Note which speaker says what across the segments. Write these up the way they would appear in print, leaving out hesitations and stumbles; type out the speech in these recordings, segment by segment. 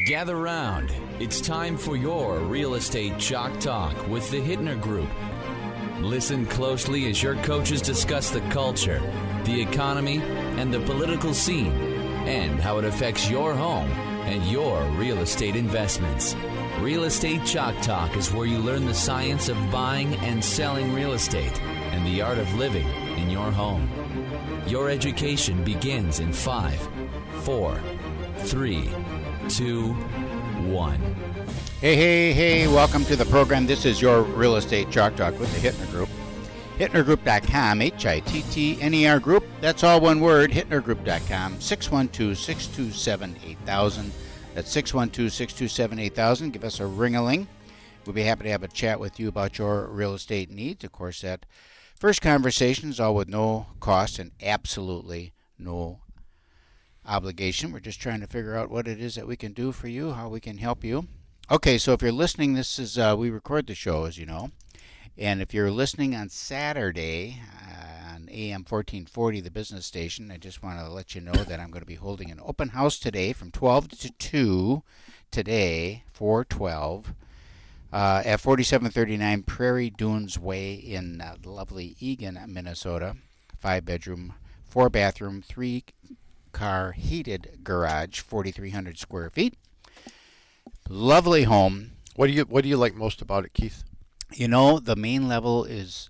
Speaker 1: Gather round. It's time for your Real Estate Chalk Talk with the Hittner Group. Listen closely as your coaches discuss the culture, the economy, and the political scene, and how it affects your home and your real estate investments. Real Estate Chalk Talk is where you learn the science of buying and selling real estate and the art of living in your home. Your education begins in 5, 4, 3, 2, 1.
Speaker 2: Hey, welcome to the program. This is your Real Estate Chalk Talk with the Hittner Group. HittnerGroup.com, Hittner Group. That's all one word, HittnerGroup.com, 612-627-8000. That's 612-627-8000. Give us a ring-a-ling. We'll be happy to have a chat with you about your real estate needs. Of course, that first conversation is all with no cost and absolutely no obligation. We're just trying to figure out what it is that we can do for you, how we can help you. Okay, so if you're listening, this is we record the show, as you know. And if you're listening on Saturday on AM 1440, the business station, I just want to let you know that I'm going to be holding an open house today from 12 to 2 today, 4/12, at 4739 Prairie Dunes Way in lovely Eagan, Minnesota. 5-bedroom, 4-bathroom, 3-car heated garage, 4,300 square feet. Lovely home.
Speaker 3: What do you like most about it, Keith?
Speaker 2: You know, the main level is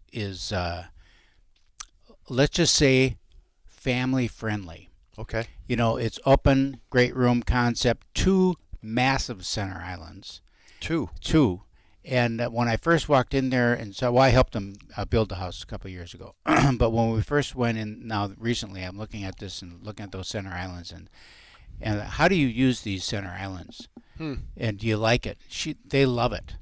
Speaker 2: let's just say family friendly.
Speaker 3: Okay.
Speaker 2: You know, it's open, great room concept, 2 massive center islands.
Speaker 3: Two.
Speaker 2: And when I first walked in there, and so I helped them build the house a couple of years ago. But when we first went in, now recently, I'm looking at this and looking at those center islands, and how do you use these center islands? And do you like it? They love it.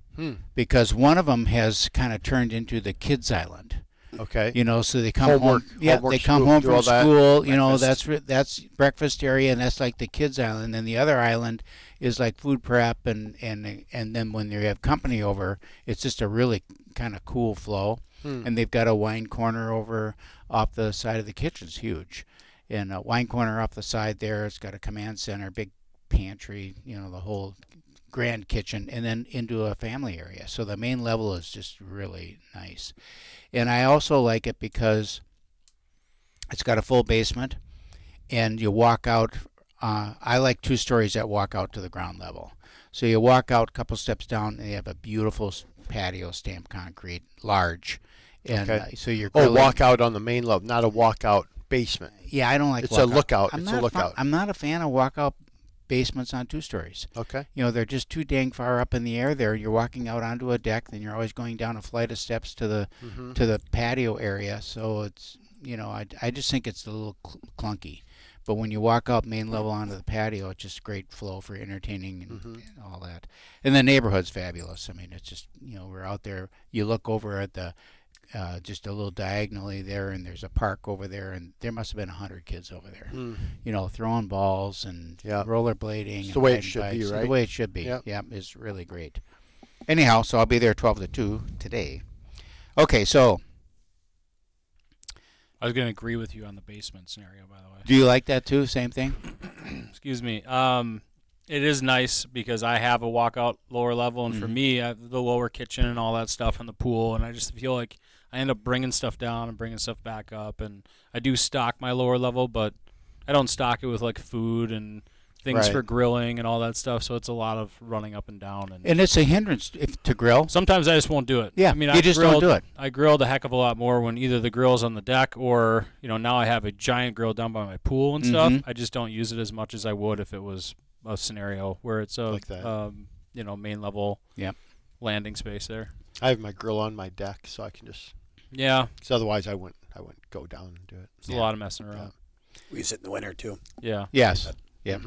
Speaker 2: Because one of them has kind of turned into the kids' island.
Speaker 3: Okay.
Speaker 2: You know, so they come home.
Speaker 3: Yeah,
Speaker 2: they come home from school. You know,
Speaker 3: breakfast.
Speaker 2: that's breakfast area, and that's like the kids' island. And the other island is like food prep, and then when you have company over, it's just a really kind of cool flow. And they've got a wine corner over off the side of the kitchen. It's huge, and a wine corner off the side there. It's got a command center, big pantry. You know, the whole grand kitchen, and then into a family area. So the main level is just really nice. And I also like it because it's got a full basement, and you walk out. I like 2 stories that walk out to the ground level. So you walk out a couple steps down, and you have a beautiful patio, stamped concrete, large. And
Speaker 3: okay.
Speaker 2: So you're
Speaker 3: walk out on the main level, not a walkout basement.
Speaker 2: Yeah, I don't like.
Speaker 3: It's a lookout. It's a lookout.
Speaker 2: I'm not a fan of walkout basements on 2 stories.
Speaker 3: Okay.
Speaker 2: You know, they're just too dang far up in the air there. You're walking out onto a deck, then you're always going down a flight of steps to the patio area. So it's, you know, I just think it's a little clunky. But when you walk out main level onto the patio, it's just great flow for entertaining and all that. And the neighborhood's fabulous. I mean, it's just, you know, we're out there. You look over at the just a little diagonally there, and there's a park over there, and there must have been 100 kids over there, you know, throwing balls and rollerblading.
Speaker 3: It's the way it should be, right?
Speaker 2: The way it should be.
Speaker 3: Yep.
Speaker 2: Yeah, it's really great. Anyhow, so I'll be there 12 to 2 today. Okay, so.
Speaker 4: I was going to agree with you on the basement scenario, by the way.
Speaker 2: Do you like that too? Same thing?
Speaker 4: Excuse me. It is nice because I have a walkout lower level, and for me, I have the lower kitchen and all that stuff and the pool, and I just feel like I end up bringing stuff down and bringing stuff back up, and I do stock my lower level, but I don't stock it with like food and things for grilling and all that stuff, so it's a lot of running up and down.
Speaker 2: And it's a hindrance to grill?
Speaker 4: Sometimes I just won't do it.
Speaker 2: Yeah,
Speaker 4: I mean,
Speaker 2: you just don't do it.
Speaker 4: I grilled a heck of a lot more when either the grill's on the deck or, you know, now I have a giant grill down by my pool and stuff. I just don't use it as much as I would if it was a scenario where it's a
Speaker 3: like that.
Speaker 4: You know, main level landing space there.
Speaker 3: I have my grill on my deck, so I can just because otherwise I wouldn't go down and do it.
Speaker 4: It's a lot of messing around.
Speaker 5: We use it in the winter too.
Speaker 4: Yeah.
Speaker 2: Yes. Yeah.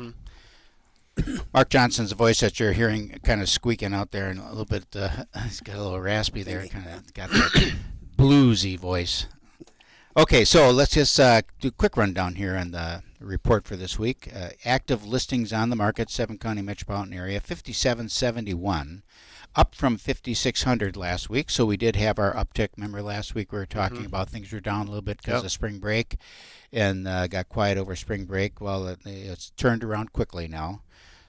Speaker 2: Mark Johnson's voice that you're hearing kind of squeaking out there, and a little bit, he's got a little raspy there, kind of got that bluesy voice. Okay, so let's just do a quick rundown here on the report for this week. Active listings on the market, 7-county metropolitan area, 5771, up from 5,600 last week. So we did have our uptick. Remember last week we were talking about things were down a little bit because of spring break, and got quiet over spring break. Well, it's turned around quickly now.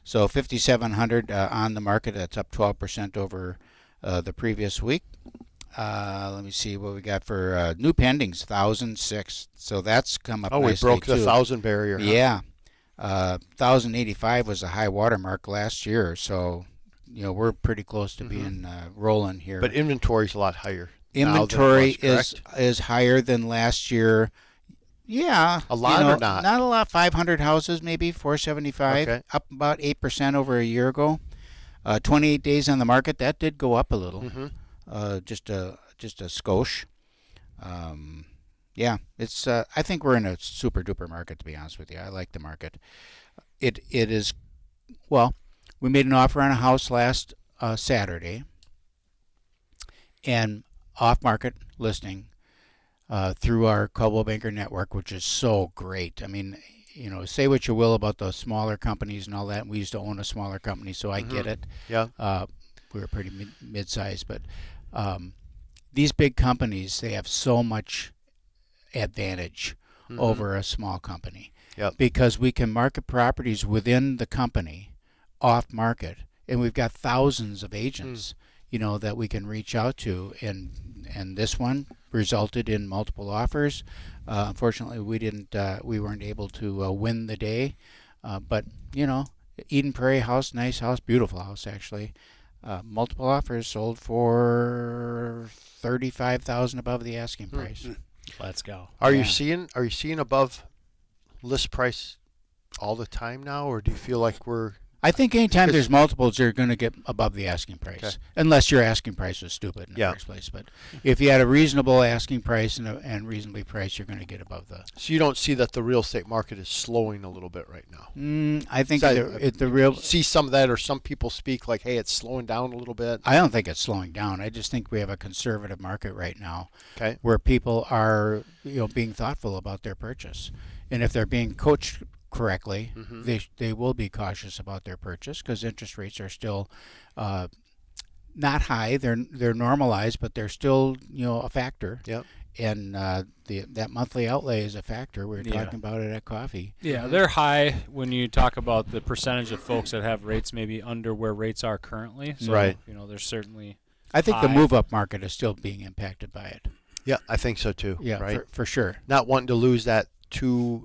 Speaker 2: So 5,700 on the market. That's up 12% over the previous week. Let me see what we got for new pendings. 1,006. So that's come up.
Speaker 3: Oh, we
Speaker 2: nicely
Speaker 3: broke the
Speaker 2: too.
Speaker 3: 1,000 barrier. Huh?
Speaker 2: Yeah. 1,085 was a high water mark last year. So we're pretty close to being rolling here.
Speaker 3: But inventory's a lot higher.
Speaker 2: Inventory
Speaker 3: now than it was,
Speaker 2: is higher than last year. Yeah.
Speaker 3: A lot or not?
Speaker 2: Not a lot. 500 houses, maybe 475.
Speaker 3: Okay.
Speaker 2: Up about 8% over a year ago. 28 days on the market. That did go up a little. Just a skosh. Yeah. It's. I think we're in a super duper market, to be honest with you. I like the market. It is. Well, we made an offer on a house last Saturday. And off-market listing through our Coldwell Banker network, which is so great. I mean, say what you will about the smaller companies and all that. We used to own a smaller company, so I get it.
Speaker 3: Yeah.
Speaker 2: We were pretty mid-sized, but these big companies, they have so much advantage over a small company.
Speaker 3: Yep.
Speaker 2: Because we can market properties within the company off-market, and we've got thousands of agents. That we can reach out to, and this one resulted in multiple offers. Unfortunately, we weren't able to win the day, but Eden Prairie house, nice house, beautiful house actually. Multiple offers, sold for $35,000 above the asking price.
Speaker 4: Let's go.
Speaker 3: Are you seeing above list price all the time now, or do you feel like we're?
Speaker 2: I think anytime there's multiples, you're going to get above the asking price, unless your asking price was stupid in the first place. But if you had a reasonable asking price and reasonably priced, you're going to get above the.
Speaker 3: So you don't see that the real estate market is slowing a little bit right now?
Speaker 2: I think the real.
Speaker 3: See some of that, or some people speak like, "Hey, it's slowing down a little bit."
Speaker 2: I don't think it's slowing down. I just think we have a conservative market right now,
Speaker 3: okay,
Speaker 2: where people are being thoughtful about their purchase, and if they're being coached correctly, they will be cautious about their purchase because interest rates are still not high. They're normalized, but they're still a factor.
Speaker 3: Yep.
Speaker 2: And that monthly outlay is a factor. We were talking about it at coffee.
Speaker 4: Yeah, they're high when you talk about the percentage of folks that have rates maybe under where rates are currently. So,
Speaker 3: right.
Speaker 4: There's certainly.
Speaker 2: I think the move-up market is still being impacted by it.
Speaker 3: Yeah, I think so too.
Speaker 2: Yeah,
Speaker 3: right.
Speaker 2: for sure.
Speaker 3: Not wanting to lose that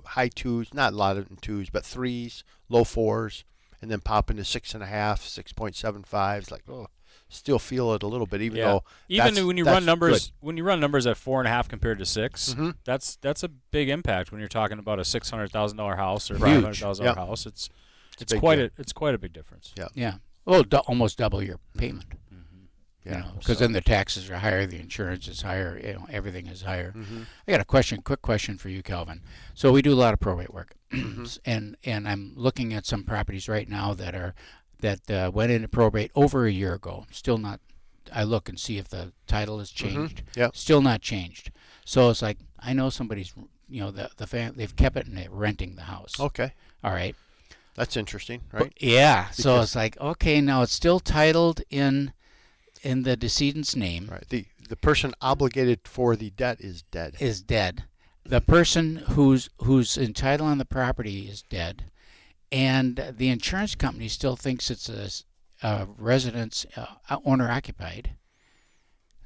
Speaker 3: high twos, not a lot of twos, but threes, low fours, and then pop into 6.5, 6.75. It's like, still feel it a little bit, even
Speaker 4: when you run numbers at 4.5 compared to 6, that's a big impact when you're talking about a $600,000 house or $500,000 house. It's quite a big difference.
Speaker 3: Yeah.
Speaker 2: Yeah. Well, almost double your payment. Because then the taxes are higher, the insurance is higher, everything is higher. I got a quick question for you, Calvin. So we do a lot of probate work, and I'm looking at some properties right now that went into probate over a year ago. Still not. I look and see if the title has changed. Still not changed. So it's like I know somebody's, the family, they've kept it and they're renting the house.
Speaker 3: Okay.
Speaker 2: All right.
Speaker 3: That's interesting, right?
Speaker 2: So it's like, okay, now it's still titled in the decedent's name.
Speaker 3: Right. The person obligated for the debt is dead.
Speaker 2: The person who's entitled on the property is dead, and the insurance company still thinks it's a residence owner occupied.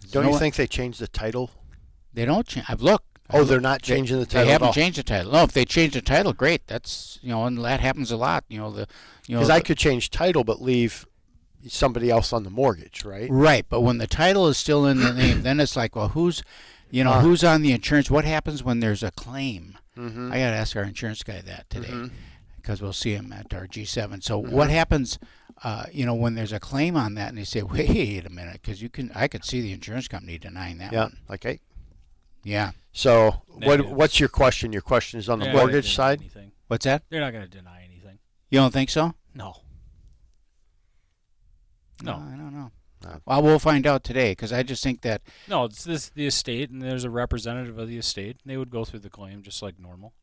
Speaker 3: Don't you think they changed the title?
Speaker 2: They don't change. I've looked.
Speaker 3: They're not changing the title.
Speaker 2: They haven't changed the title. No, if they change the title, great. That's and that happens a lot.
Speaker 3: Because I could change title but leave somebody else on the mortgage, right?
Speaker 2: Right, but when the title is still in the name, then it's like, well, who's on the insurance? What happens when there's a claim? I got to ask our insurance guy that today because we'll see him at our G7. So what happens, when there's a claim on that, and they say, wait a minute, because I could see the insurance company denying that one.
Speaker 3: Like, hey.
Speaker 2: Yeah.
Speaker 3: So what's your question? Your question is on the mortgage side?
Speaker 4: Anything.
Speaker 2: What's that?
Speaker 4: They're not going to deny anything.
Speaker 2: You don't think so?
Speaker 4: No.
Speaker 2: I don't know. Well, we'll find out today because I just think that.
Speaker 4: No, it's the estate, and there's a representative of the estate, and they would go through the claim just like normal.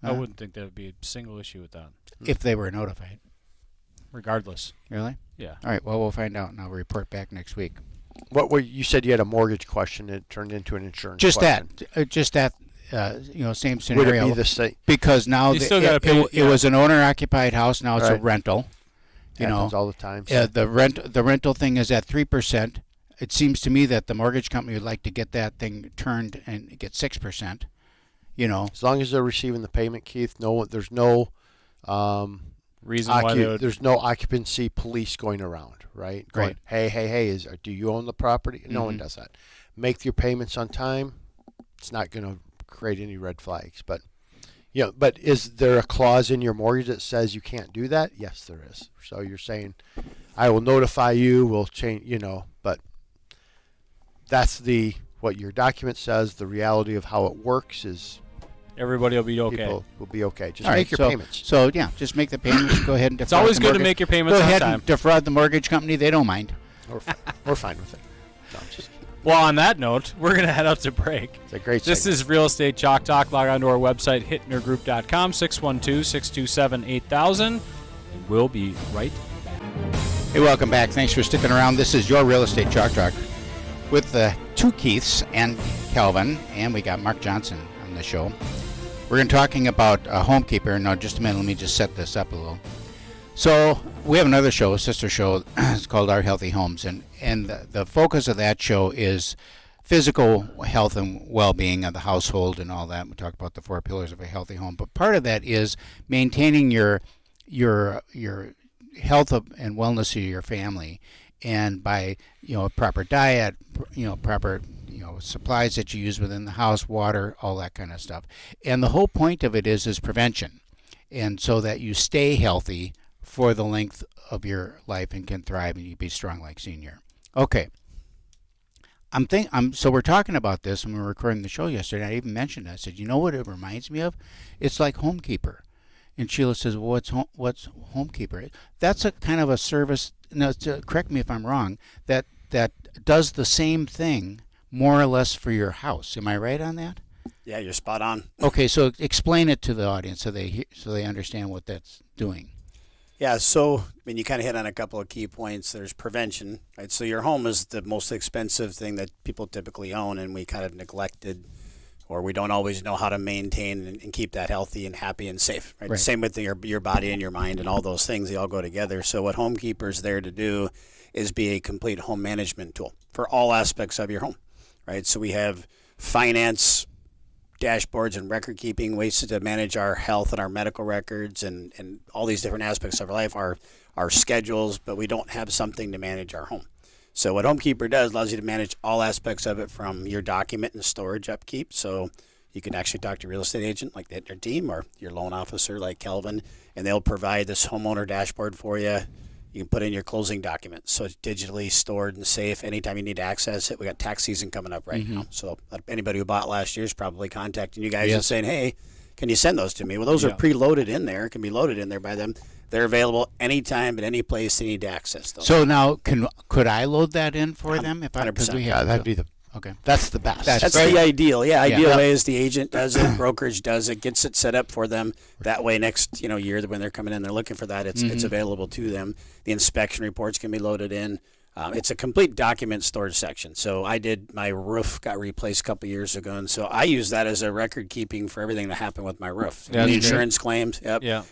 Speaker 4: I wouldn't think there would be a single issue with that.
Speaker 2: If they were notified.
Speaker 4: Regardless.
Speaker 2: Really?
Speaker 4: Yeah.
Speaker 2: All right, well, we'll find out, and I'll report back next week.
Speaker 3: You said you had a mortgage question. It turned into an insurance question.
Speaker 2: Just that, same scenario.
Speaker 3: Would it be the same?
Speaker 2: Because now it was an owner-occupied house. Now it's a rental.
Speaker 3: Happens all the time. So.
Speaker 2: The rental thing is at 3%. It seems to me that the mortgage company would like to get that thing turned and get 6%.
Speaker 3: As long as they're receiving the payment, Keith. There's no
Speaker 4: reason why they would.
Speaker 3: There's no occupancy police going around, right? Going, hey, do you own the property? No one does that. Make your payments on time. It's not going to create any red flags, but but is there a clause in your mortgage that says you can't do that? Yes, there is. So you're saying, I will notify you. We'll change. But that's what your document says. The reality of how it works is.
Speaker 4: Everybody will be okay.
Speaker 3: People will be okay. Just
Speaker 2: All
Speaker 3: make
Speaker 2: right,
Speaker 3: your payments.
Speaker 2: So, just make the payments. Go ahead and defraud
Speaker 4: It's always
Speaker 2: the
Speaker 4: good to
Speaker 2: mortgage.
Speaker 4: make your payments
Speaker 2: Go
Speaker 4: on
Speaker 2: ahead
Speaker 4: time.
Speaker 2: and defraud the mortgage company. They don't mind.
Speaker 3: We're fine with it. No, just
Speaker 4: Well, on that note, we're going to head out to break.
Speaker 3: it's a great
Speaker 4: This
Speaker 3: segment.
Speaker 4: is Real Estate Chalk Talk. Log on to our website, hittnergroup.com, 612-627-8000. And we'll be right back.
Speaker 2: Hey, welcome back. Thanks for sticking around. This is your Real Estate Chalk Talk with two Keiths and Calvin, and we got Mark Johnson on the show. We're going to be talking about HomeKeepr. Now, just a minute. Let me just set this up a little. So we have another show, a sister show. It's called Our Healthy Homes, and the focus of that show is physical health and well-being of the household and all that. We talk about the 4 pillars of a healthy home, but part of that is maintaining your health and wellness of your family, and by proper diet, proper supplies that you use within the house, water, all that kind of stuff. And the whole point of it is prevention, and so that you stay healthy for the length of your life and can thrive and you be strong like senior. Okay. So we're talking about this and we were recording the show yesterday. I even mentioned it. I said, you know what it reminds me of? It's like HomeKeepr. And Sheila says, well, what's HomeKeepr? That's a kind of a service. Now, correct me if I'm wrong. That does the same thing more or less for your house. Am I right on that?
Speaker 5: Yeah, you're spot on.
Speaker 2: Okay, so explain it to the audience so they understand what that's doing.
Speaker 5: Yeah, so you kind of hit on a couple of key points. There's prevention, right? So your home is the most expensive thing that people typically own, and we kind of neglected, or we don't always know how to maintain and keep that healthy and happy and safe. Right? Same with your body and your mind and all those things. They all go together. So what HomeKeepr is there to do is be a complete home management tool for all aspects of your home, right? So we have finance dashboards and record keeping, ways to manage our health and our medical records and all these different aspects of our life, our schedules, but we don't have something to manage our home. So what HomeKeepr does allows you to manage all aspects of it, from your document and storage upkeep. So you can actually talk to a real estate agent like the Hittner team or your loan officer like Kelvin, and they'll provide this homeowner dashboard for you. You can put in your closing documents, so it's digitally stored and safe anytime you need to access it. We got tax season coming up right now, so anybody who bought last year is probably contacting you guys and saying, hey, can you send those to me? Well, those are preloaded in there. It can be loaded in there by them. They're available anytime at any place they need to access those.
Speaker 2: So now, could I load that in for them? If
Speaker 5: 100%.
Speaker 3: Yeah, that'd be that's the best.
Speaker 5: That's the ideal. Yeah, ideal way is the agent does it, brokerage does it, gets it set up for them. That way, next year when they're coming in, they're looking for that. It's available to them. The inspection reports can be loaded in. It's a complete document storage section. So my roof got replaced a couple years ago, and so I use that as a record keeping for everything that happened with my roof.
Speaker 4: Yeah,
Speaker 5: the insurance claims,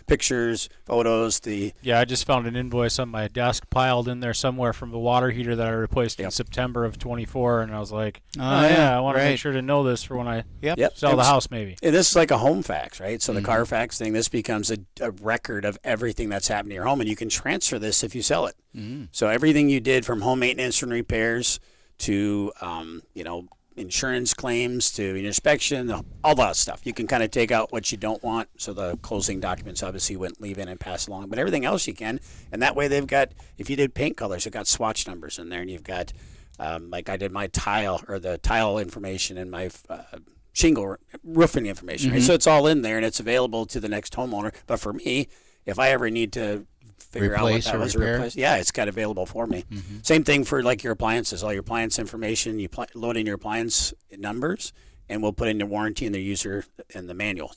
Speaker 5: pictures, photos.
Speaker 4: I just found an invoice on my desk piled in there somewhere from the water heater that I replaced in September of 24, and I was like, I want to make sure to know this for when I sell the house maybe.
Speaker 5: And this is like a home fax, right? So the Carfax thing, this becomes a record of everything that's happened to your home, and you can transfer this if you sell it. So everything you did from home maintenance and repairs to, insurance claims to inspection, all that stuff. You can kind of take out what you don't want. So the closing documents obviously you wouldn't leave in and pass along, but everything else you can. And that way they've got, if you did paint colors, you've got swatch numbers in there, and you've got, like I did my tile or the tile information and my shingle roofing information. Right? So it's all in there and it's available to the next homeowner. But for me, if I ever need to figure out what that was replaced. Yeah, it's got available for me. Same thing for like your appliances, all your appliance information. You load in your appliance numbers, and we'll put in the warranty and the user manual.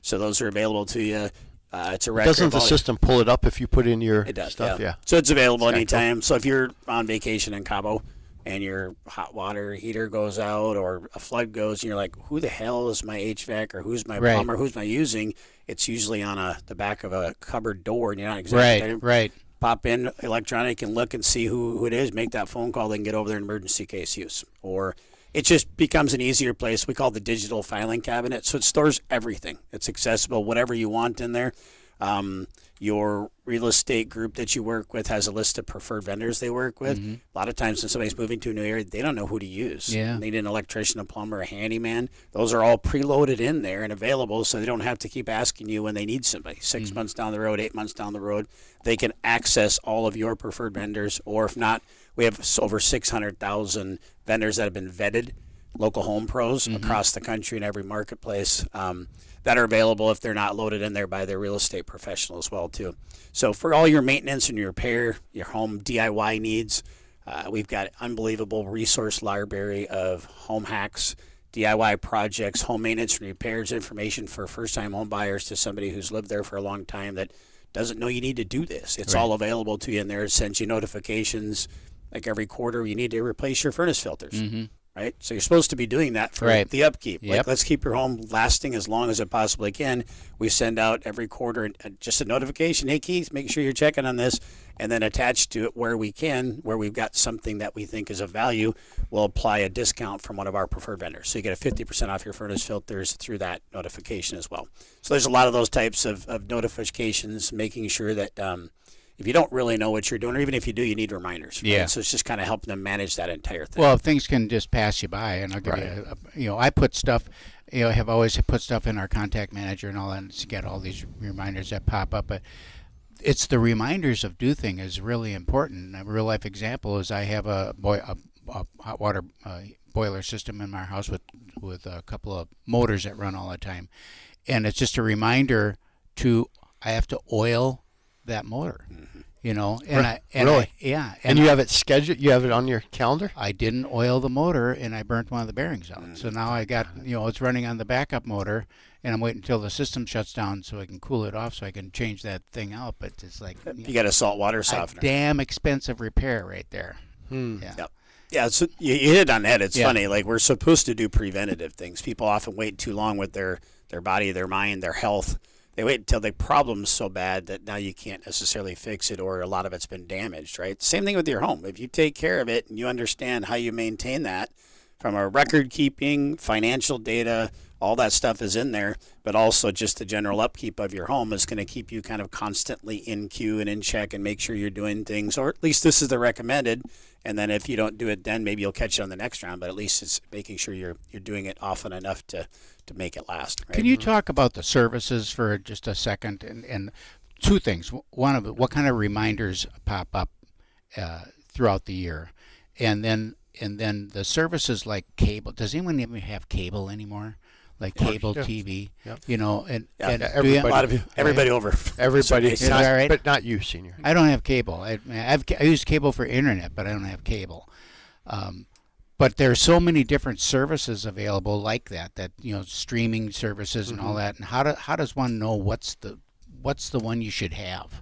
Speaker 5: So those are available to you. It's a record.
Speaker 3: Doesn't the system pull it up if you put in your stuff?
Speaker 5: Yeah. So it's available anytime. Cool. So if you're on vacation in Cabo and your hot water heater goes out or a flood goes and you're like, who the hell is my HVAC or who's my plumber, who's my using? It's usually on the back of a cupboard door and you're not exactly
Speaker 2: right.
Speaker 5: pop in electronic and look and see who it is, make that phone call, they can get over there in emergency case use. Or it just becomes an easier place. We call it the digital filing cabinet. So it stores everything. It's accessible, whatever you want in there. Your real estate group that you work with has a list of preferred vendors they work with. A lot of times when somebody's moving to a new area, they don't know who to use.
Speaker 2: Yeah.
Speaker 5: They need an electrician, a plumber, a handyman. Those are all preloaded in there and available, so they don't have to keep asking you when they need somebody. 6 months down the road, 8 months down the road, they can access all of your preferred vendors. Or if not, we have over 600,000 vendors that have been vetted, local home pros across the country in every marketplace, that are available if they're not loaded in there by their real estate professional as well too. So for all your maintenance and your repair, your home DIY needs, we've got an unbelievable resource library of home hacks, DIY projects, home maintenance and repairs information for first-time home buyers to somebody who's lived there for a long time that doesn't know you need to do this. It's all available to you in there. It sends you notifications like every quarter you need to replace your furnace filters. Right? So you're supposed to be doing that for the upkeep. Like, let's keep your home lasting as long as it possibly can. We send out every quarter just a notification. Hey, Keith, make sure you're checking on this. And then attached to it where we can, where we've got something that we think is of value, we'll apply a discount from one of our preferred vendors. So you get a 50% off your furnace filters through that notification as well. So there's a lot of those types of notifications, making sure that if you don't really know what you're doing, or even if you do, you need reminders. Right?
Speaker 2: Yeah.
Speaker 5: So it's just kind of helping them manage that entire thing.
Speaker 2: Well, things can just pass you by, and I'll give you, I put stuff, have always put stuff in our contact manager and all that, and to get all these reminders that pop up. But it's the reminders of do thing is really important. A real life example is I have a hot water boiler system in my house with a couple of motors that run all the time, and it's just a reminder I have to oil that motor. And
Speaker 3: you have it scheduled. You have it on your calendar.
Speaker 2: I didn't oil the motor, and I burnt one of the bearings out. So now I got, it's running on the backup motor, and I'm waiting until the system shuts down so I can cool it off so I can change that thing out. But it's like
Speaker 5: you got a salt water softener.
Speaker 2: A damn expensive repair right there.
Speaker 5: Yeah. Yep. Yeah, so you hit it on the head. It's funny. Like, we're supposed to do preventative things. People often wait too long with their body, their mind, their health. They wait until the problem's so bad that now you can't necessarily fix it, or a lot of it's been damaged, right? Same thing with your home. If you take care of it and you understand how you maintain that, from a record keeping, financial data, all that stuff is in there, but also just the general upkeep of your home is going to keep you kind of constantly in queue and in check and make sure you're doing things, or at least this is the recommended. And then if you don't do it, then maybe you'll catch it on the next round, but at least it's making sure you're doing it often enough to make it last. Right?
Speaker 2: Can you talk about the services for just a second? And two things. One of it, what kind of reminders pop up throughout the year? And then the services like cable. Does anyone even have cable anymore? Like cable TV,
Speaker 5: everybody over.
Speaker 3: Everybody,
Speaker 2: is that right?
Speaker 3: But not you, senior.
Speaker 2: I don't have cable. I use cable for internet, but I don't have cable. But there's so many different services available like that streaming services and all that. And how does one know what's the one you should have?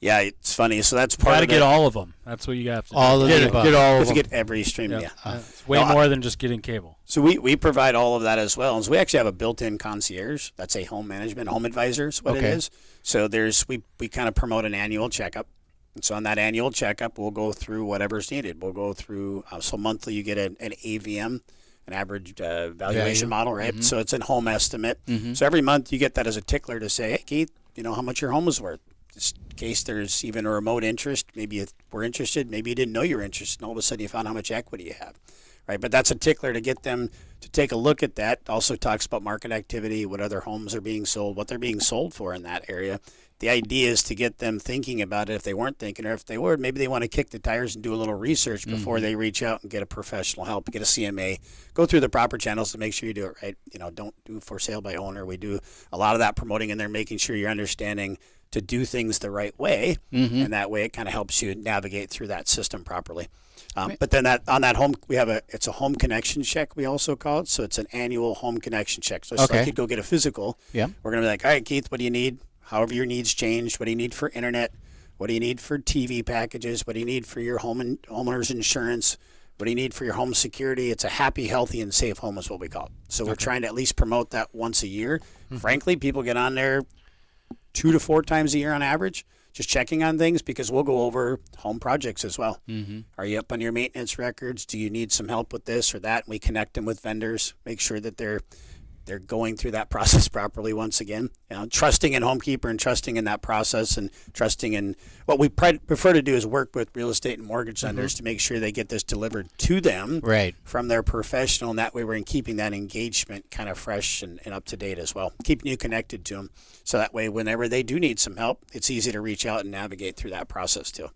Speaker 5: Yeah, it's funny. So that's part of it.
Speaker 4: Got to get all of them. That's what you have to do.
Speaker 2: Get all of them.
Speaker 5: Get every stream.
Speaker 4: Yep. It's way more than just getting cable.
Speaker 5: So we provide all of that as well. And so we actually have a built-in concierge. That's a home management, home advisor is what it is. So we kind of promote an annual checkup. And so on that annual checkup, we'll go through whatever's needed. We'll go through, so monthly you get an AVM, an average valuation model, right? So it's a home estimate. So every month you get that as a tickler to say, hey, Keith, how much your home is worth. Just in case there's even a remote interest, maybe we're interested, maybe you didn't know you were interested, and all of a sudden you found how much equity you have, right? But that's a tickler to get them to take a look at that. Also talks about market activity, what other homes are being sold, what they're being sold for in that area. The idea is to get them thinking about it if they weren't thinking, or if they were, maybe they want to kick the tires and do a little research before they reach out and get a professional help, get a CMA, go through the proper channels to make sure you do it right. Don't do for sale by owner. We do a lot of that promoting in there, making sure you're understanding to do things the right way, and that way it kind of helps you navigate through that system properly. But then on that home, it's a home connection check, we also call it. So it's an annual home connection check. So it's like you'd go get a physical. Yeah. We're going to be like, all right, Keith, what do you need? However your needs change. What do you need for internet? What do you need for TV packages? What do you need for your homeowner's insurance? What do you need for your home security? It's a happy, healthy, and safe home is what we call it. So we're trying to at least promote that once a year. Frankly, people get on there 2 to 4 times a year on average. just checking on things, because we'll go over home projects as well. Are you up on your maintenance records? Do you need some help with this or that? And we connect them with vendors, make sure that they're going through that process properly once again. Trusting in HomeKeepr and trusting in that process, and trusting in what we prefer to do is work with real estate and mortgage lenders to make sure they get this delivered to them from their professional, and that way we're keeping that engagement kind of fresh and up to date as well, keeping you connected to them, so that way whenever they do need some help, it's easy to reach out and navigate through that process too.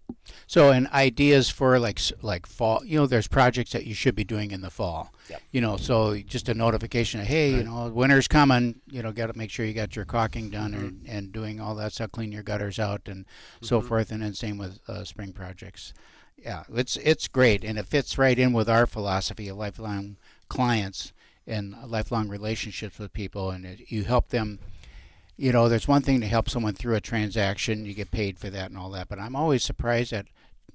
Speaker 2: So, and ideas for like fall, there's projects that you should be doing in the fall.
Speaker 5: Yep.
Speaker 2: So just a notification of, hey, winter's coming, got to make sure you got your caulking done and doing all that stuff, clean your gutters out and so forth. And then same with spring projects. Yeah, it's great. And it fits right in with our philosophy of lifelong clients and lifelong relationships with people. And you help them. There's one thing to help someone through a transaction, you get paid for that and all that, but I'm always surprised at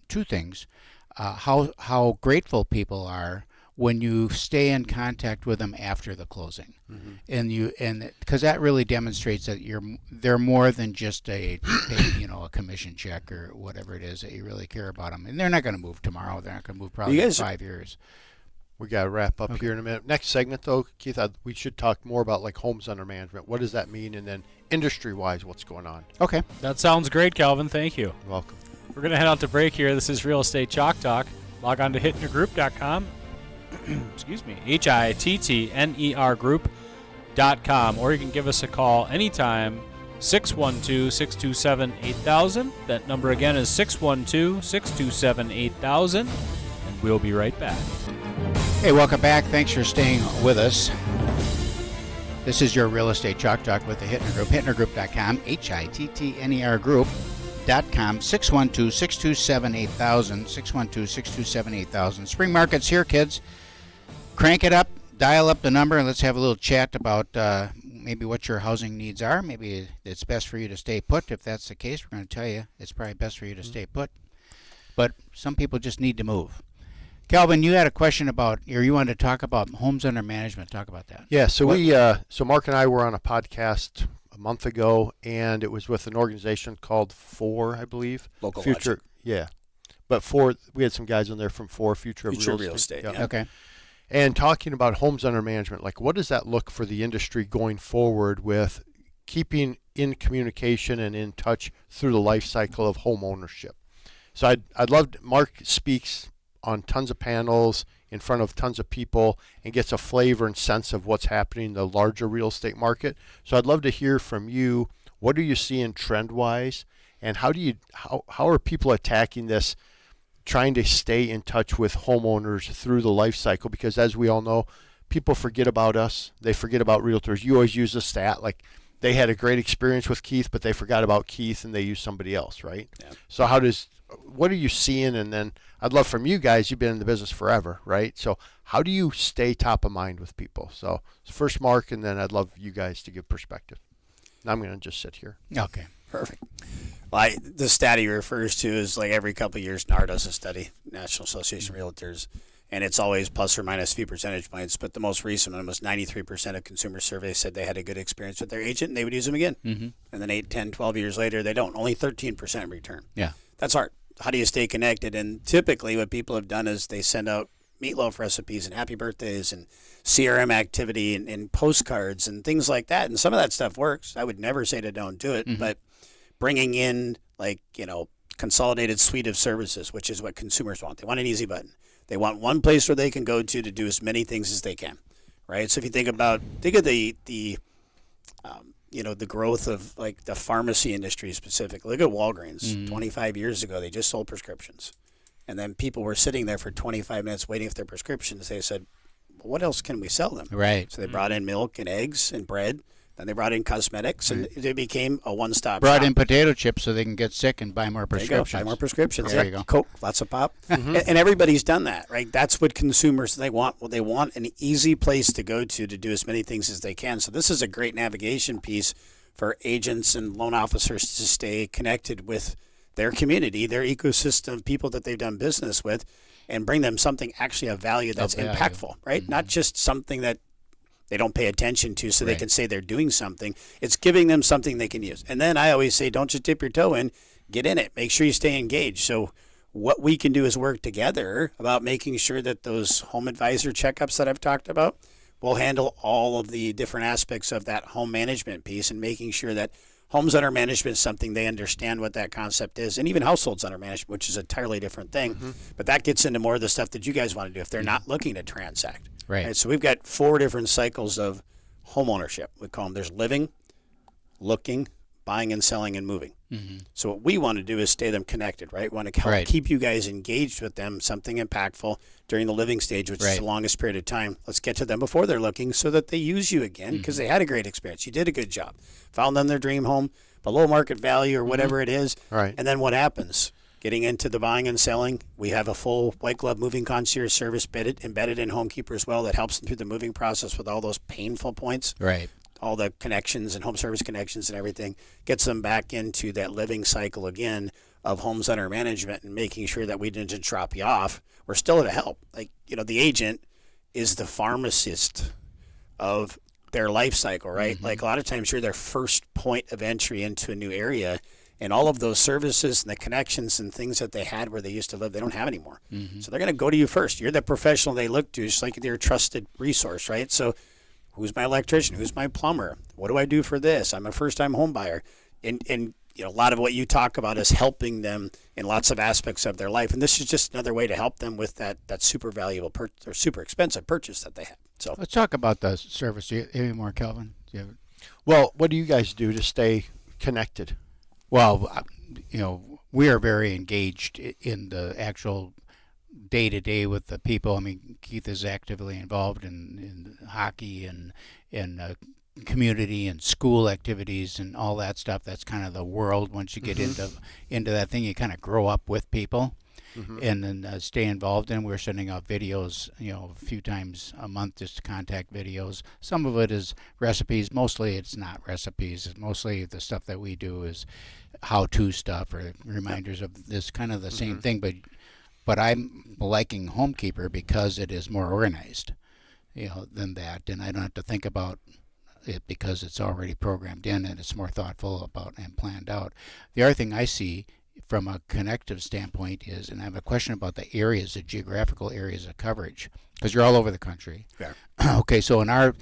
Speaker 2: two things: how grateful people are when you stay in contact with them after the closing, and because that really demonstrates that they're more than just a commission check or whatever it is, that you really care about them, and they're not going to move tomorrow. They're not going to move probably in 5 years.
Speaker 3: We got to wrap up here in a minute. Next segment, though, Keith, we should talk more about like homes under management. What does that mean? And then industry-wise, what's going on?
Speaker 2: Okay.
Speaker 4: That sounds great, Calvin. Thank you.
Speaker 3: You're welcome.
Speaker 4: We're going to head out to break here. This is Real Estate Chalk Talk. Log on to hittnergroup.com. Excuse me. HITTNER group.com. Or you can give us a call anytime, 612-627-8000. That number again is 612-627-8000. And we'll be right back.
Speaker 2: Hey, welcome back. Thanks for staying with us. This is your Real Estate Chalk Talk with the Hittner Group, hittnergroup.com, HITTNER group.com, 612-627-8000, 612-627-8000. Spring market's here, kids. Crank it up, dial up the number, and let's have a little chat about maybe what your housing needs are. Maybe it's best for you to stay put. If that's the case, we're going to tell you it's probably best for you to stay put. But some people just need to move. Calvin, you had a question about, or you wanted to talk about homes under management. Talk about that.
Speaker 3: Yeah, so so Mark and I were on a podcast a month ago, and it was with an organization called FOR, I believe.
Speaker 5: Local
Speaker 3: Future,
Speaker 5: Logic.
Speaker 3: yeah. But FOR, we had some guys on there from FOR, Future of
Speaker 5: Real Estate.
Speaker 3: Yeah.
Speaker 5: Yeah.
Speaker 2: Okay.
Speaker 3: And talking about homes under management, like what does that look for the industry going forward with keeping in communication and in touch through the life cycle of home ownership? So I'd love to, Mark speaks on tons of panels in front of tons of people and gets a flavor and sense of what's happening in the larger real estate market. So I'd love to hear from you. What are you seeing trend wise, and how are people attacking this, trying to stay in touch with homeowners through the life cycle? Because as we all know, people forget about us. They forget about realtors. You always use the stat like they had a great experience with Keith, but they forgot about Keith and they used somebody else, right? Yeah. So what are you seeing? And then I'd love from you guys, you've been in the business forever, right? So how do you stay top of mind with people? So first Mark, and then I'd love you guys to give perspective. Now I'm going to just sit here.
Speaker 2: Okay.
Speaker 5: Perfect. Well, the stat he refers to is like every couple of years, NAR does a study, National Association of Realtors, and it's always plus or minus a few percentage points. But the most recent one was 93% of consumer surveys said they had a good experience with their agent and they would use them again. And then 8, 10, 12 years later, they don't. Only 13% return.
Speaker 2: Yeah.
Speaker 5: That's hard. How do you stay connected? And typically what people have done is they send out meatloaf recipes and happy birthdays and CRM activity and postcards and things like that. And some of that stuff works. I would never say to don't do it, but bringing in consolidated suite of services, which is what consumers want. They want an easy button. They want one place where they can go to do as many things as they can, right? So if you think of the growth of like the pharmacy industry specifically. Look at Walgreens. 25 years ago, they just sold prescriptions. And then people were sitting there for 25 minutes waiting for their prescriptions. They said, well, what else can we sell them?
Speaker 2: Right.
Speaker 5: So they brought in milk and eggs and bread. Then they brought in cosmetics, and it became a one-stop
Speaker 2: Brought
Speaker 5: shop.
Speaker 2: in potato chips so they can get sick and buy more prescriptions.
Speaker 5: Buy more prescriptions.
Speaker 2: There you go.
Speaker 5: Coke, lots of pop. And everybody's done that, right? That's what consumers, they want. Well, they want an easy place to go to do as many things as they can. So this is a great navigation piece for agents and loan officers to stay connected with their community, their ecosystem of people that they've done business with, and bring them something actually of value that's impactful, right? Not just something that they don't pay attention to so they can say they're doing something. It's giving them something they can use. And then I always say, don't just dip your toe in, get in it. Make sure you stay engaged. So what we can do is work together about making sure that those home advisor checkups that I've talked about will handle all of the different aspects of that home management piece, and making sure that homes under management is something they understand what that concept is, and even households under management, which is an entirely different thing. But that gets into more of the stuff that you guys want to do if they're not looking to transact.
Speaker 2: Right.
Speaker 5: So we've got 4 different cycles of home ownership. We call them, there's living, looking, buying and selling, and moving. So what we want to do is stay them connected, right? We want to help keep you guys engaged with them, something impactful during the living stage, which is the longest period of time. Let's get to them before they're looking so that they use you again, because they had a great experience. You did a good job. Found them their dream home, below market value or whatever it is.
Speaker 3: Right.
Speaker 5: And then what happens? Getting into the buying and selling, we have a full white glove moving concierge service embedded in HomeKeepr as well, that helps them through the moving process with all those painful points.
Speaker 2: Right.
Speaker 5: All the connections and home service connections and everything, gets them back into that living cycle again of homes under management, and making sure that we didn't just drop you off. We're still to help. Like, the agent is the pharmacist of their life cycle, right? Like, a lot of times you're their first point of entry into a new area, and all of those services and the connections and things that they had where they used to live, they don't have anymore. So they're going to go to you first. You're the professional they look to, just like they're a trusted resource, right? So who's my electrician? Who's my plumber? What do I do for this? I'm a first-time home buyer. And a lot of what you talk about is helping them in lots of aspects of their life. And this is just another way to help them with that super valuable or super expensive purchase that they have. So
Speaker 2: Let's talk about the service. Any more, Kelvin?
Speaker 3: Well, what do you guys do to stay connected?
Speaker 2: Well, we are very engaged in the actual day-to-day with the people. I mean, Keith is actively involved in hockey and in community and school activities and all that stuff. That's kind of the world. Once you get into that thing, you kind of grow up with people and then stay involved in. We're sending out videos, a few times a month, just contact videos. Some of it is recipes. Mostly it's not recipes. It's mostly the stuff that we do is how-to stuff or reminders of this, kind of the same thing. But I'm liking HomeKeepr because it is more organized, than that, and I don't have to think about it because it's already programmed in and it's more thoughtful about and planned out. The other thing I see from a connective standpoint is, and I have a question about the geographical areas of coverage, because you're all over the country.
Speaker 5: Yeah.
Speaker 2: Okay, so in our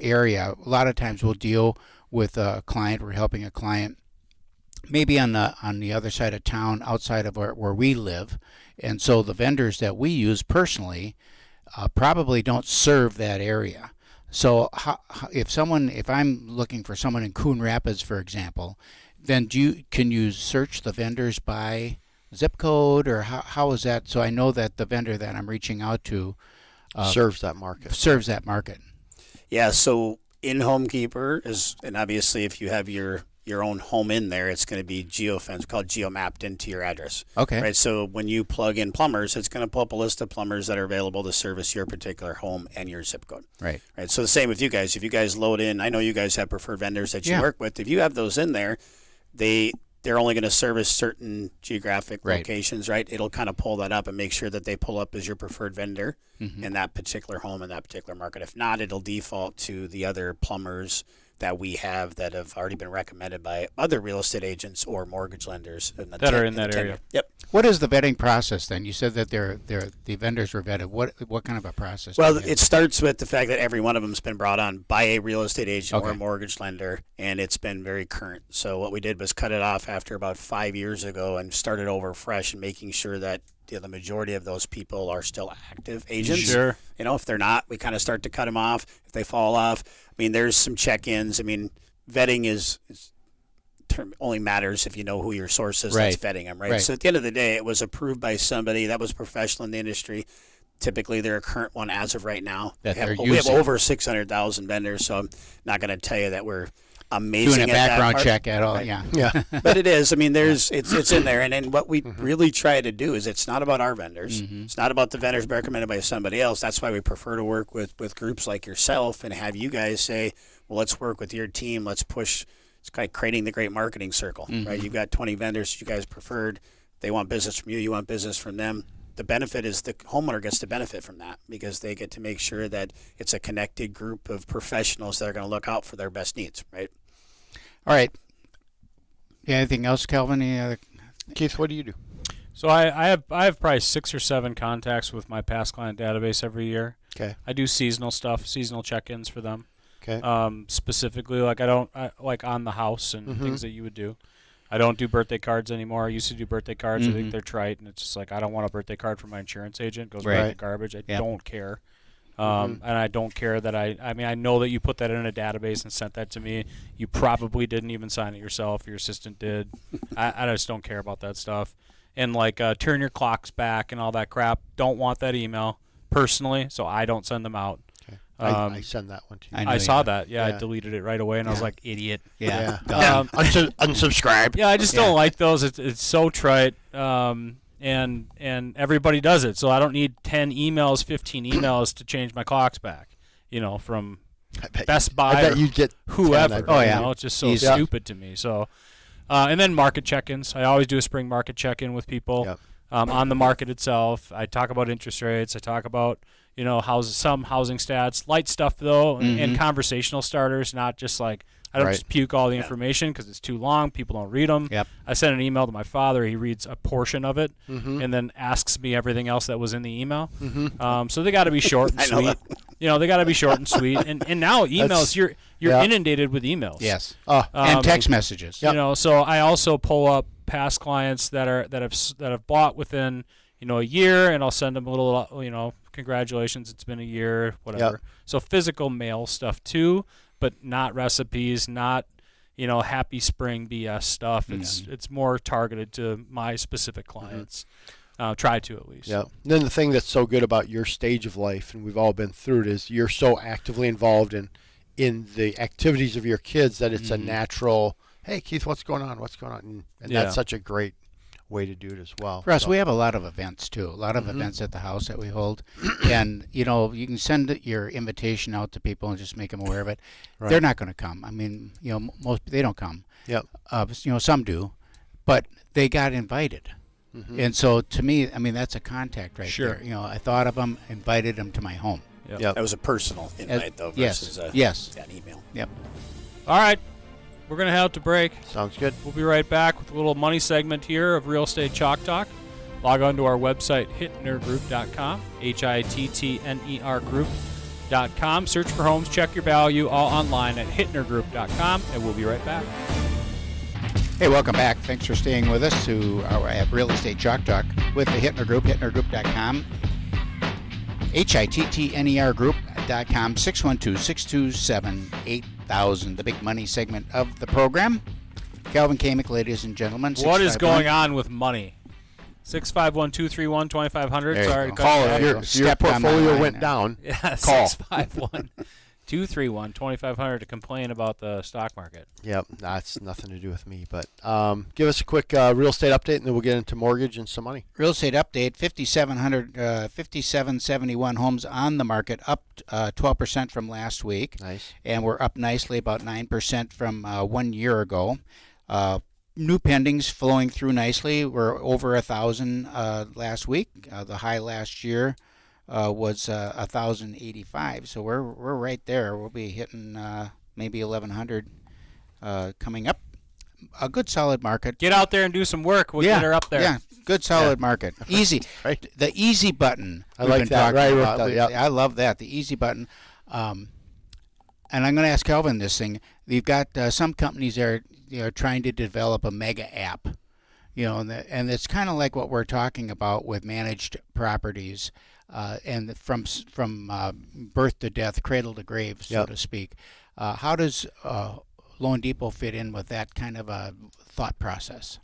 Speaker 2: area, a lot of times we'll deal with a client. We're helping a client maybe on the other side of town, outside of where we live, and so the vendors that we use personally probably don't serve that area. So if I'm looking for someone in Coon Rapids, for example, then can you search the vendors by zip code, or how is that? So I know that the vendor that I'm reaching out to
Speaker 3: serves that market.
Speaker 5: Yeah, so in HomeKeepr is, and obviously if you have your own home in there, it's going to be geofenced, called geomapped into your address.
Speaker 2: Okay.
Speaker 5: Right. So when you plug in plumbers, it's going to pull up a list of plumbers that are available to service your particular home and your zip code.
Speaker 2: Right.
Speaker 5: Right. So the same with you guys. If you guys load in, I know you guys have preferred vendors that you work with. If you have those in there, they're only going to service certain geographic locations, right? It'll kind of pull that up and make sure that they pull up as your preferred vendor in that particular home in that particular market. If not, it'll default to the other plumbers that we have that have already been recommended by other real estate agents or mortgage lenders
Speaker 4: that are in that area.
Speaker 5: Yep.
Speaker 2: What is the vetting process then? You said that the vendors were vetted. What kind of a process?
Speaker 5: Well, it starts with the fact that every one of them's been brought on by a real estate agent or a mortgage lender, and it's been very current. So what we did was cut it off after about 5 years ago and started over fresh and making sure that the majority of those people are still active agents.
Speaker 4: Sure.
Speaker 5: If they're not, we kind of start to cut them off. If they fall off, there's some check-ins. Vetting is only matters if you know who your source is that's vetting them, right? So at the end of the day, it was approved by somebody that was professional in the industry. Typically, they're a current one as of right now. We have over 600,000 vendors, so I'm not going to tell you that we're amazing
Speaker 2: doing a
Speaker 5: at
Speaker 2: background
Speaker 5: that
Speaker 2: check at all. Yeah.
Speaker 5: But it is. It's in there, and then what we really try to do is, it's not about our vendors. It's not about the vendors recommended by somebody else. That's why we prefer to work with groups like yourself and have you guys say, well, let's work with your team. Let's push. It's like creating the great marketing circle, right? You've got 20 vendors you guys preferred. They want business from you. You want business from them. The benefit is the homeowner gets to benefit from that because they get to make sure that it's a connected group of professionals that are going to look out for their best needs, right?
Speaker 2: All right. Anything else, Kelvin? Any other
Speaker 3: Keith, what do you do?
Speaker 4: So I have probably 6 or 7 contacts with my past client database every year.
Speaker 3: Okay.
Speaker 4: I do seasonal stuff, seasonal check-ins for them.
Speaker 3: Okay.
Speaker 4: Specifically, like like on the house and things that you would do. I don't do birthday cards anymore. I used to do birthday cards. I think they're trite, and it's just like I don't want a birthday card from my insurance agent. It goes right in the garbage. I don't care. And I don't care that I mean, I know that you put that in a database and sent that to me. You probably didn't even sign it yourself. Your assistant did. I just don't care about that stuff. And like turn your clocks back and all that crap. Don't want that email personally, so I don't send them out.
Speaker 3: Okay. I send that one to you.
Speaker 4: I saw that. Yeah, I deleted it right away, and I was like, idiot.
Speaker 2: Yeah.
Speaker 3: Unsubscribe.
Speaker 4: Yeah, I just don't like those. It's so trite. And everybody does it, so I don't need 10 emails, 15 emails to change my clocks back. From Best Buy.
Speaker 3: I bet you get
Speaker 4: whoever.
Speaker 3: 10,
Speaker 4: It's just so stupid to me. So, and then market check-ins. I always do a spring market check-in with people on the market itself. I talk about interest rates. I talk about some housing stats, light stuff though, and conversational starters. Not just like I don't just puke all the information because it's too long. People don't read them.
Speaker 2: Yep.
Speaker 4: I sent an email to my father. He reads a portion of it and then asks me everything else that was in the email. So they got to be short and sweet. They got to be short and sweet. And now emails, you're inundated with emails.
Speaker 2: Yes. And text messages.
Speaker 4: So I also pull up past clients that have bought within a year, and I'll send them a little congratulations, it's been a year, whatever. So physical mail stuff too, but not recipes, not happy spring BS stuff. It's more targeted to my specific clients. Try to at least.
Speaker 3: Yeah. Then the thing that's so good about your stage of life, and we've all been through it, is you're so actively involved in the activities of your kids that it's a natural, hey Keith, what's going on? And that's such a great way to do it as well.
Speaker 2: For us, we have a lot of events too. A lot of events at the house that we hold, and you can send your invitation out to people and just make them aware of it.
Speaker 3: Right.
Speaker 2: They're not going to come. I mean, most they don't come.
Speaker 3: Yep.
Speaker 2: Some do, but they got invited, and so to me, I mean, that's a contact right there. I thought of them, invited them to my home.
Speaker 5: That was a personal invite though versus an email.
Speaker 2: Yep.
Speaker 4: All right. We're going to head out to break.
Speaker 3: Sounds good.
Speaker 4: We'll be right back with a little money segment here of Real Estate Chalk Talk. Log on to our website, hittnergroup.com, HITTNER group.com. Search for homes, check your value, all online at hittnergroup.com, and we'll be right back.
Speaker 2: Hey, welcome back. Thanks for staying with us to our Real Estate Chalk Talk with the Hittner Group, hittnergroup.com, HITTNER group.com, 612-627-8000, the big money segment of the program. Calvin Kamick, ladies and gentlemen.
Speaker 4: What is going on with money? 651-231-2500. Sorry to
Speaker 3: call
Speaker 4: cut you.
Speaker 3: If your portfolio went down,
Speaker 4: Yeah,
Speaker 3: call.
Speaker 4: 651-231-2500 to complain about the stock market.
Speaker 3: Yep, that's nothing to do with me. But give us a quick real estate update, and then we'll get into mortgage and some money.
Speaker 2: Real estate update, 5,771 homes on the market, up 12% from last week.
Speaker 3: Nice.
Speaker 2: And we're up nicely, about 9% from 1 year ago. New pendings flowing through nicely. We're over 1,000 last week. The high last year was 1,085. So we're right there. We'll be hitting maybe 1,100 coming up. A good solid market.
Speaker 4: Get out there and do some work. We'll get her up there.
Speaker 2: Yeah, good solid market. Easy.
Speaker 3: Right.
Speaker 2: The easy button.
Speaker 3: I like that. Right.
Speaker 2: I love that. The easy button. And I'm going to ask Calvin this thing. You've got some companies that are trying to develop a mega app, and it's kind of like what we're talking about with managed properties, and from birth to death, cradle to grave, so to speak. How does Loan Depot fit in with that kind of a thought process?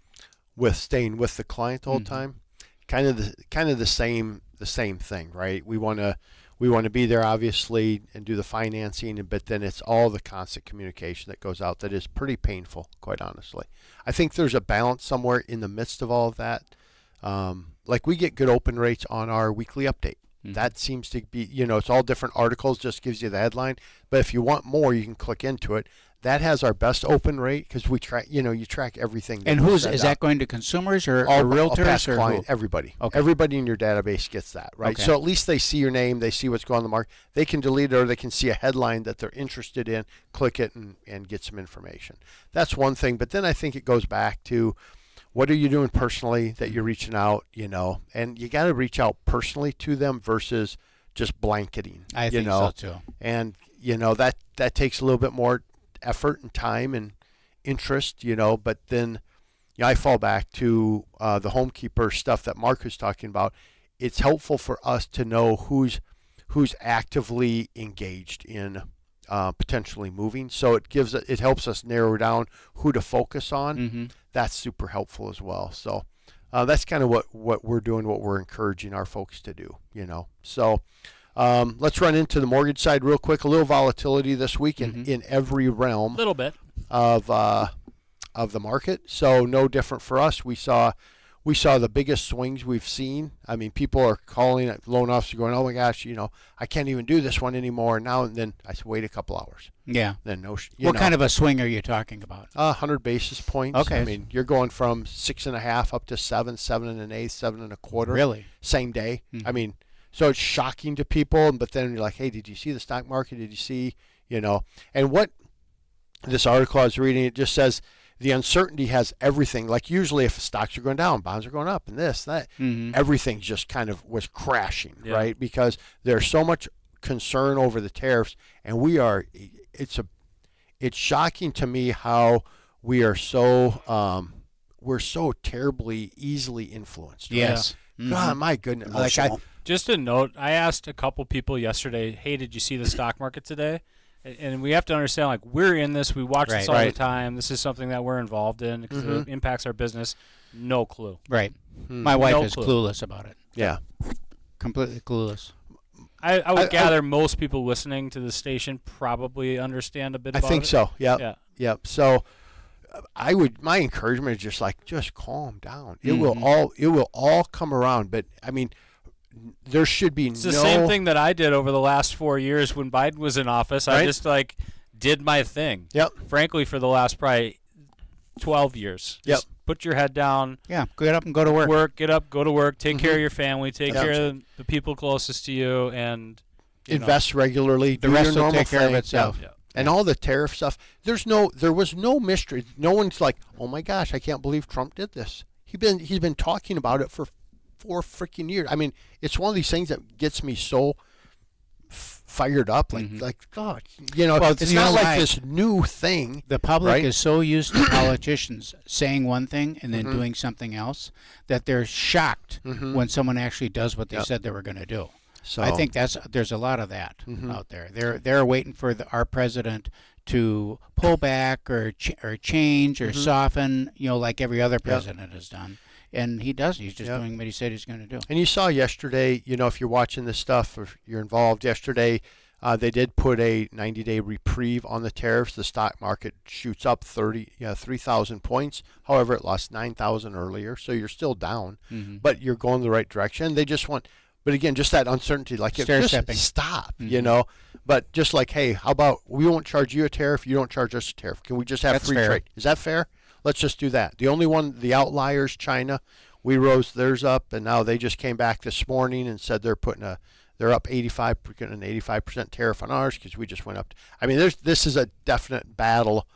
Speaker 3: With staying with the client the whole time, kind of the same thing, right? We want to be there obviously and do the financing, but then it's all the constant communication that goes out that is pretty painful, quite honestly. I think there's a balance somewhere in the midst of all of that. Like we get good open rates on our weekly update. That seems to be, it's all different articles, just gives you the headline. But if you want more, you can click into it. That has our best open rate because we track, you track everything.
Speaker 2: And is that going to consumers or realtors
Speaker 3: past
Speaker 2: or
Speaker 3: client,
Speaker 2: who?
Speaker 3: Everybody.
Speaker 2: Okay.
Speaker 3: Everybody in your database gets that, right?
Speaker 2: Okay.
Speaker 3: So at least they see your name, they see what's going on the market. They can delete it or they can see a headline that they're interested in, click it and get some information. That's one thing. But then I think it goes back to what are you doing personally that you're reaching out, and you got to reach out personally to them versus just blanketing.
Speaker 2: I think so too.
Speaker 3: And, that takes a little bit more effort and time and interest, but then I fall back to the HomeKeepr stuff that Mark was talking about. It's helpful for us to know who's actively engaged in potentially moving. So it helps us narrow down who to focus on.
Speaker 2: Mm-hmm.
Speaker 3: That's super helpful as well. So that's kind of what we're doing, what we're encouraging our folks to do. So let's run into the mortgage side real quick. A little volatility this week in every realm.
Speaker 4: A little bit
Speaker 3: of the market. So no different for us. We saw the biggest swings we've seen. I mean, people are calling at loan officers going, "Oh my gosh, I can't even do this one anymore." Now and then, I said, "Wait a couple hours."
Speaker 2: Yeah.
Speaker 3: Then
Speaker 2: what kind of a swing are you talking about?
Speaker 3: 100 basis points.
Speaker 2: Okay.
Speaker 3: I mean, you're going from 6.5 up to 7, 7.125, 7.25.
Speaker 2: Really?
Speaker 3: Same day.
Speaker 2: Mm-hmm.
Speaker 3: I mean, so it's shocking to people. But then you're like, "Hey, did you see the stock market? Did you see?" And what this article I was reading, it just says the uncertainty has everything. Like usually if stocks are going down, bonds are going up, and this, that, everything just kind of was crashing, right? Because there's so much concern over the tariffs, and it's shocking to me how we are we're so terribly easily influenced. Right?
Speaker 2: Yes.
Speaker 3: God, my goodness.
Speaker 4: Just a note, I asked a couple people yesterday, "Hey, did you see the stock market today?" And we have to understand, like, we're in this. We watch this all the time. This is something that we're involved in because it impacts our business. No clue.
Speaker 2: Right. My wife is clueless about it.
Speaker 3: Yeah.
Speaker 2: Completely clueless.
Speaker 4: I would gather most people listening to the station probably understand a bit about it.
Speaker 3: I think so. Yeah. So my encouragement is just calm down. It will all come around. But I mean, there should be
Speaker 4: It's the same thing that I did over the last 4 years when Biden was in office. Right? I just did my thing.
Speaker 3: Yep.
Speaker 4: Frankly, for the last probably 12 years.
Speaker 3: Yep.
Speaker 4: Just put your head down.
Speaker 2: Yeah. Get up and go to work.
Speaker 4: Get up, go to work. Take care of your family. Take care of the people closest to you, and
Speaker 3: invest regularly.
Speaker 2: The rest will take care of itself.
Speaker 3: Yeah. And all the tariff stuff. There was no mystery. No one's like, "Oh my gosh, I can't believe Trump did this." He's been talking about it for 4 freaking years. I mean, it's one of these things that gets me so fired up. Like God, it's not like this new thing.
Speaker 2: The public is so used to politicians saying one thing and then doing something else that they're shocked when someone actually does what they said they were going to do. So I think there's a lot of that out there. They're waiting for our president to pull back or change or soften, like every other president has done. And he doesn't. He's just doing what he said he's going to do.
Speaker 3: And you saw yesterday, if you're watching this stuff or you're involved yesterday, they did put a 90-day reprieve on the tariffs. The stock market shoots up 3,000 points. However, it lost 9,000 earlier, so you're still down, but you're going the right direction. They just want, but again, just that uncertainty, just stop, But just hey, how about we won't charge you a tariff, you don't charge us a tariff. Can we just have free trade? Is that fair? Let's just do that. The only one, the outliers, China, we rose theirs up, and now they just came back this morning and said they're up 85% tariff on ours because we just went up. I mean, this is a definite battle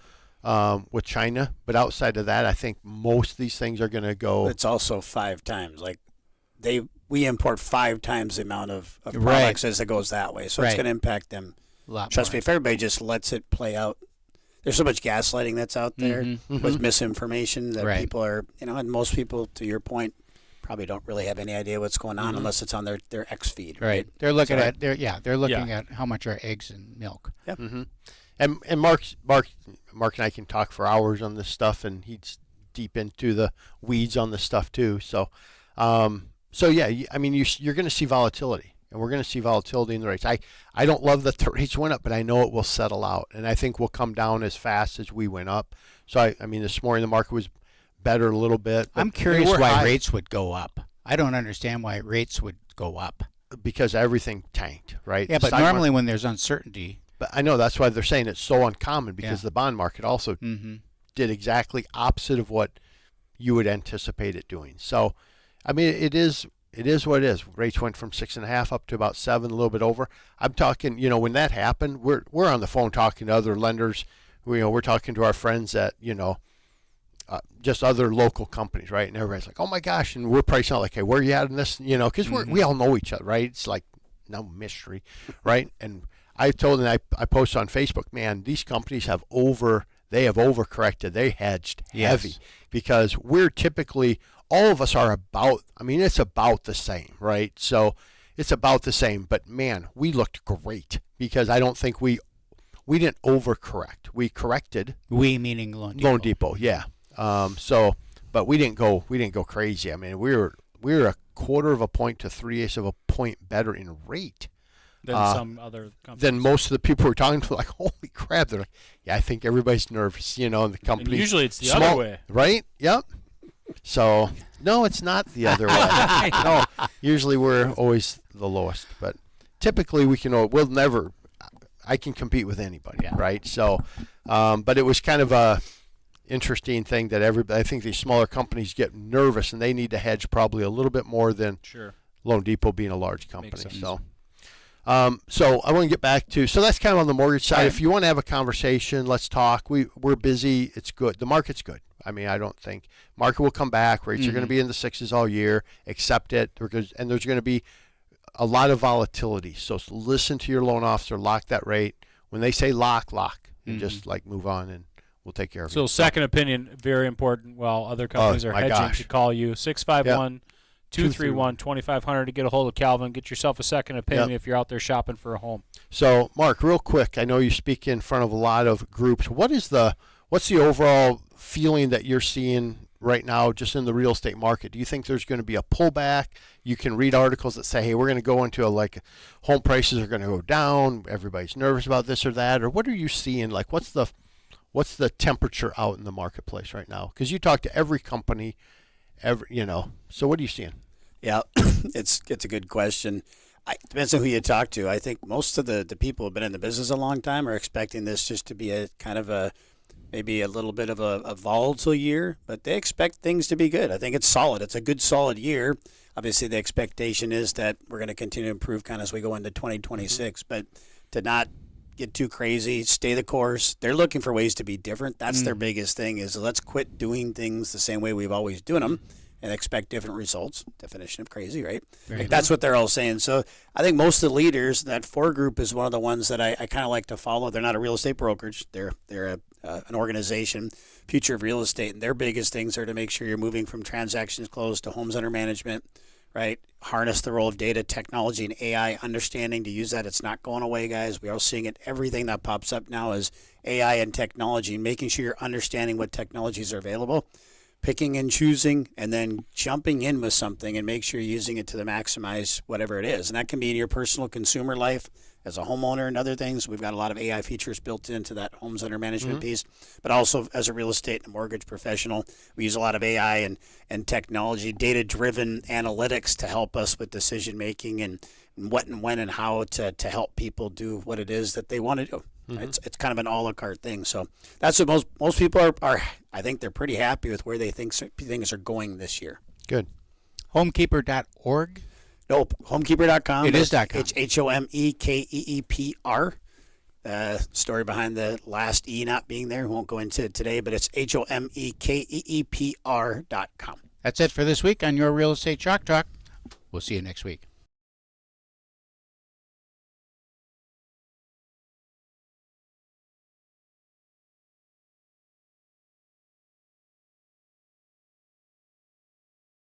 Speaker 3: with China, but outside of that, I think most of these things are going to go.
Speaker 5: It's also 5 times. We import 5 times the amount of products as it goes that way, so it's going to impact them. Trust me, if everybody just lets it play out. There's so much gaslighting that's out there with misinformation that people are, and most people, to your point, probably don't really have any idea what's going on unless it's on their X feed.
Speaker 2: Right. They're looking at how much are eggs and milk.
Speaker 5: Yep.
Speaker 3: And Mark and I can talk for hours on this stuff, and he's deep into the weeds on this stuff too. So, yeah, I mean, you're going to see volatility. And we're going to see volatility in the rates. I don't love that the rates went up, but I know it will settle out. And I think we'll come down as fast as we went up. So, I mean, this morning the market was better a little bit.
Speaker 2: I'm curious why rates would go up. I don't understand why rates would go up.
Speaker 3: Because everything tanked, right?
Speaker 2: Yeah, but normally when there's uncertainty.
Speaker 3: But I know that's why they're saying it's so uncommon because the bond market also did exactly opposite of what you would anticipate it doing. So, I mean, it is what it is. Rates went from 6.5 up to about 7, a little bit over. I'm talking, when that happened, we're on the phone talking to other lenders. We're talking to our friends at, just other local companies, right? And everybody's like, oh my gosh, and we're pricing out like, hey, where are you at in this? You know, because we all know each other, right? It's like no mystery, right? And I told them, I posted on Facebook, man, these companies have overcorrected. They hedged heavy because we're typically, all of us are about, I mean, it's about the same, right? So it's about the same, but man, we looked great because I don't think we didn't overcorrect. We corrected.
Speaker 2: We meaning Loan Depot.
Speaker 3: Loan Depot, yeah. But we didn't go crazy. I mean, we were a quarter of a point to 3/8 of a point better in rate
Speaker 4: than some other companies.
Speaker 3: Than most of the people we're talking to. Like, holy crap! They're like, yeah, I think everybody's nervous, you know, and the company.
Speaker 4: And usually it's the other way,
Speaker 3: right? Yep. So no, it's not the other way. No, usually we're always the lowest, but typically we'll never. I can compete with anybody, right? So, but it was kind of a interesting thing that I think these smaller companies get nervous and they need to hedge probably a little bit more than Loan Depot being a large company. So I want to get back to, so that's kind of on the mortgage side. Right. If you want to have a conversation, let's talk. We're busy. It's good. The market's good. I mean, I don't think market will come back. Rates are going to be in the 6s all year. Accept it. And there's going to be a lot of volatility. So listen to your loan officer. Lock that rate. When they say lock, and just like move on, and we'll take care of it.
Speaker 4: So second opinion, very important. While other companies are hedging, to call you 651-231-2500 to get a hold of Calvin. Get yourself a second opinion if you're out there shopping for a home.
Speaker 3: So Mark, real quick, I know you speak in front of a lot of groups. What's the overall feeling that you're seeing right now just in the real estate market? Do you think there's going to be a pullback? You can read articles that say, hey, we're going to go into home prices are going to go down. Everybody's nervous about this or that. Or what are you seeing? Like, what's the temperature out in the marketplace right now? Because you talk to every company, so what are you seeing?
Speaker 5: Yeah, it's a good question. It depends on who you talk to. I think most of the people who have been in the business a long time are expecting this just to be a kind of maybe a little bit of a volatile year, but they expect things to be good. I think it's solid. It's a good, solid year. Obviously, the expectation is that we're going to continue to improve kind of as we go into 2026, but to not get too crazy, stay the course. They're looking for ways to be different. That's their biggest thing is let's quit doing things the same way we've always done them and expect different results. Definition of crazy, right? Like that's what they're all saying. So I think most of the leaders, that 4 group is one of the ones that I kind of like to follow. They're not a real estate brokerage. They're an organization, Future of Real Estate, and their biggest things are to make sure you're moving from transactions closed to homes under management, right? Harness the role of data, technology, and AI, understanding to use that. It's not going away, guys. We are seeing it. Everything that pops up now is AI and technology, and making sure you're understanding what technologies are available, picking and choosing, and then jumping in with something and make sure you're using it to maximize whatever it is. And that can be in your personal consumer life as a homeowner and other things. We've got a lot of AI features built into that homes under management piece, but also as a real estate and mortgage professional, we use a lot of AI and technology, data-driven analytics to help us with decision making and what and when and how to help people do what it is that they want to do. It's kind of an a la carte thing. So that's what most people are. I think they're pretty happy with where they think things are going this year.
Speaker 3: Good.
Speaker 2: HomeKeepr.org?
Speaker 5: Nope. HomeKeepr.com.
Speaker 2: It is .com.
Speaker 5: It's HomeKeepr. Story behind the last E not being there. We won't go into it today, but it's HomeKeepr.com.
Speaker 2: That's it for this week on Your Real Estate Chalk Talk. We'll see you next week.